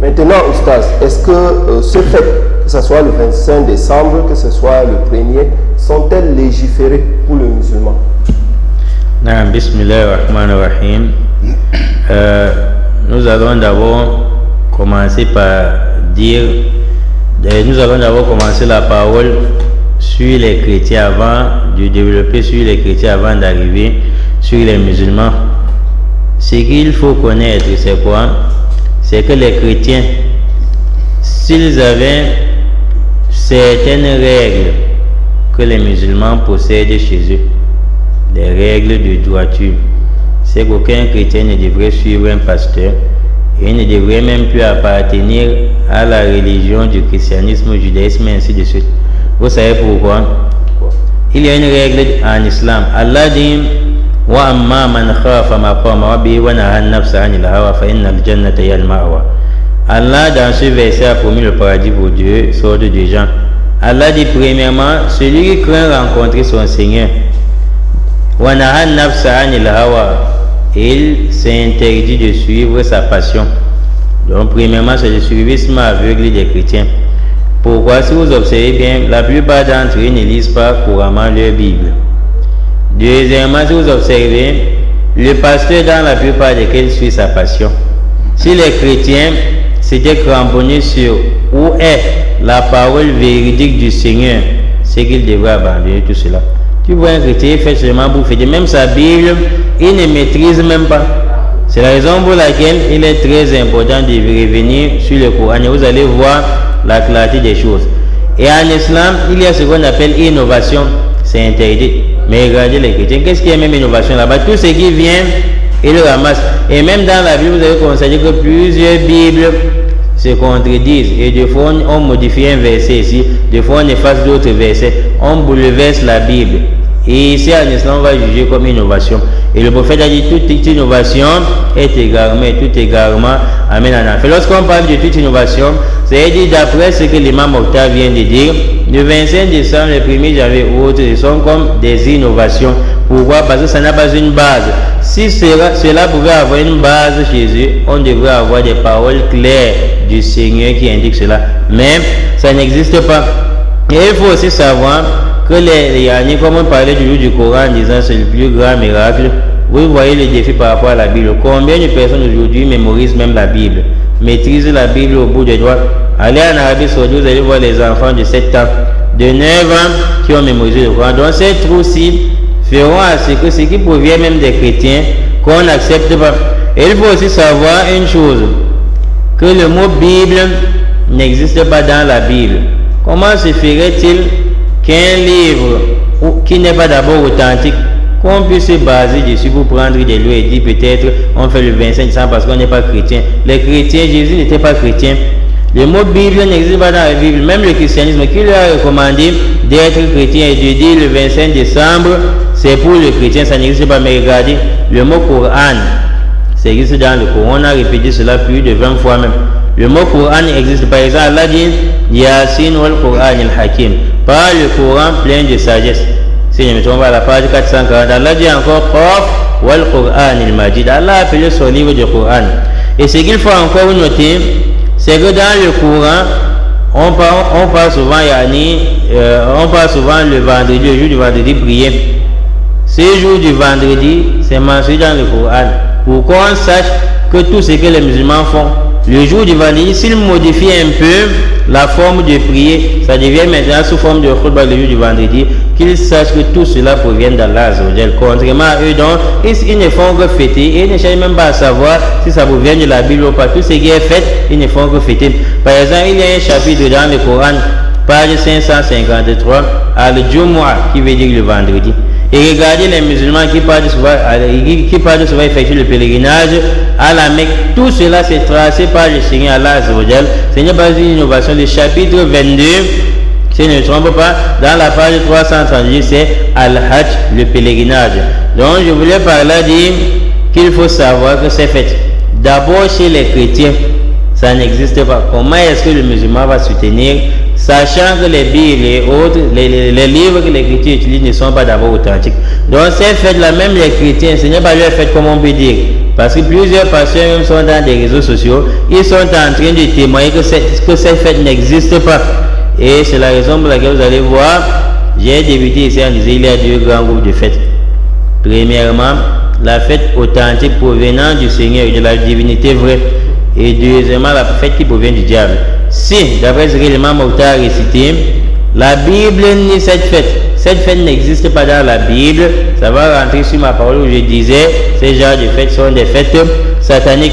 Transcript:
Maintenant, Oustaz, est-ce que ce fait, que ce soit le 25 décembre, que ce soit le 1er, sont-elles légiférées pour le musulman? Bismillahirrahmanirrahim. Nous allons d'abord commencer par dire, nous allons d'abord commencer la parole sur les chrétiens avant de développer sur les chrétiens avant d'arriver sur les musulmans. Ce qu'il faut connaître, c'est quoi? C'est que les chrétiens, s'ils avaient certaines règles que les musulmans possèdent chez eux, des règles de droiture, c'est qu'aucun chrétien ne devrait suivre un pasteur et ne devrait même plus appartenir à la religion du christianisme, au judaïsme et ainsi de suite. Vous savez pourquoi? Il y a une règle en islam. Allah dit wa amma man khafa maqama rabbi wa naha an-nafsa 'anil hawa fa innal jannata hiya al-ma'wa. Allah dans ce verset a promis le paradis pour deux sortes de gens. Allah dit premièrement, celui qui craint rencontrer son Seigneur. Wa naha an-nafsa 'anil hawa. Il s'interdit de suivre sa passion. Donc premièrement, c'est le suivisme aveugle des chrétiens. Pourquoi? Si vous observez bien, la plupart d'entre eux ne lisent pas couramment leur Bible. Deuxièmement, si vous observez, le pasteur dans la plupart des cas suit sa passion. Si les chrétiens s'étaient cramponnés sur où est la parole véridique du Seigneur, c'est qu'ils devraient abandonner tout cela. Tu vois un chrétien, il fait seulement pour fêter. Même sa Bible, il ne maîtrise même pas. C'est la raison pour laquelle il est très important de revenir sur le Coran. Et vous allez voir la clarté des choses. Et en islam, il y a ce qu'on appelle innovation. C'est interdit. Mais regardez les chrétiens, qu'est-ce qu'il y a même innovation là-bas? Tout ce qui vient, ils le ramassent. Et même dans la Bible, vous avez constaté que plusieurs Bibles se contredisent. Et des fois, on modifie un verset ici. Des fois, on efface d'autres versets. On bouleverse la Bible. Et ici, en islam, on va juger comme innovation. Et le prophète a dit toute innovation est égarement, et tout égarement amène en enfer. Lorsqu'on parle de toute innovation, c'est dit d'après ce que l'imam Octave vient de dire, le 25 décembre, le 1er janvier ou autres, ils sont comme des innovations. Pourquoi? Parce que ça n'a pas une base. Si cela pouvait avoir une base chez eux, on devrait avoir des paroles claires du Seigneur qui indiquent cela. Mais ça n'existe pas. Et il faut aussi savoir que les Yannis, comme on parlait du jour du Coran en disant c'est le plus grand miracle, vous voyez le défi par rapport à la Bible. Combien de personnes aujourd'hui mémorisent même la Bible, maîtrisent la Bible au bout des doigts? Allez en Arabie Saoudite, vous allez voir les enfants de 7 ans, de 9 ans qui ont mémorisé le Coran. Donc ces trous-ci feront à ce que ce qui provient même des chrétiens, qu'on n'accepte pas. Et il faut aussi savoir une chose, que le mot Bible n'existe pas dans la Bible. Comment se ferait-il qu'un livre qui n'est pas d'abord authentique, qu'on puisse se baser dessus pour prendre des lois et dire peut-être on fait le 25 décembre parce qu'on n'est pas chrétien? Les chrétiens, Jésus n'était pas chrétien. Le mot Bible n'existe pas dans la Bible. Même le christianisme qui lui a recommandé d'être chrétien et de dire le 25 décembre, c'est pour le chrétien, ça n'existe pas. Mais regardez, le mot Coran, ça existe dans le Coran. On a répété cela plus de 20 fois même. Le mot Coran existe. Par exemple, Allah dit Yasin wal Coran al-Hakim. Par le Coran plein de sagesse. Si je me trompe pas, à la page 440, Allah dit encore Qaf wal Coran al-Majid. Allah a appelé son livre du Coran. Et ce qu'il faut encore noter, c'est que dans le Coran, on parle souvent le vendredi, le jour du vendredi prier. Ce jour du vendredi, c'est mentionné dans le Coran. Pour qu'on sache que tout ce que les musulmans font, le jour du vendredi, s'ils modifient un peu la forme de prier, ça devient maintenant sous forme de khutbah le jour du vendredi, qu'ils sachent que tout cela provient d'Allah Azzawajal. Contrairement à eux, donc, ils ne font que fêter et ils ne cherchent même pas à savoir si ça provient de la Bible ou pas. Tout ce qui est fait, ils ne font que fêter. Par exemple, il y a un chapitre dans le Coran, page 553, Al-Jumu'ah, qui veut dire le vendredi. Et regardez les musulmans qui parlent souvent effectuer le pèlerinage à la Mecque. Tout cela c'est tracé par le Seigneur Allah Azzawajal. Ce n'est pas une innovation. Le chapitre 22, si je ne me trompe pas, dans la page 338, c'est Al-Hajj, le pèlerinage. Donc je voulais par là dire qu'il faut savoir que c'est fait d'abord chez les chrétiens. Ça n'existe pas. Comment est-ce que le musulman va soutenir, sachant que les Bibles et autres, les livres que les chrétiens utilisent ne sont pas d'abord authentiques? Donc ces fêtes-là, même les chrétiens, ce n'est pas leur fête comme on peut dire. Parce que plusieurs pasteurs sont dans des réseaux sociaux, ils sont en train de témoigner que cette fête n'existe pas. Et c'est la raison pour laquelle vous allez voir, j'ai débuté ici en disant il y a deux grands groupes de fêtes. Premièrement, la fête authentique provenant du Seigneur et de la divinité vraie. Et deuxièmement, la fête qui provient du diable. Si, d'après ce que l'imam Mokhtar a récité, la Bible nie cette fête n'existe pas dans la Bible, ça va rentrer sur ma parole où je disais, ces genres de fêtes sont des fêtes sataniques.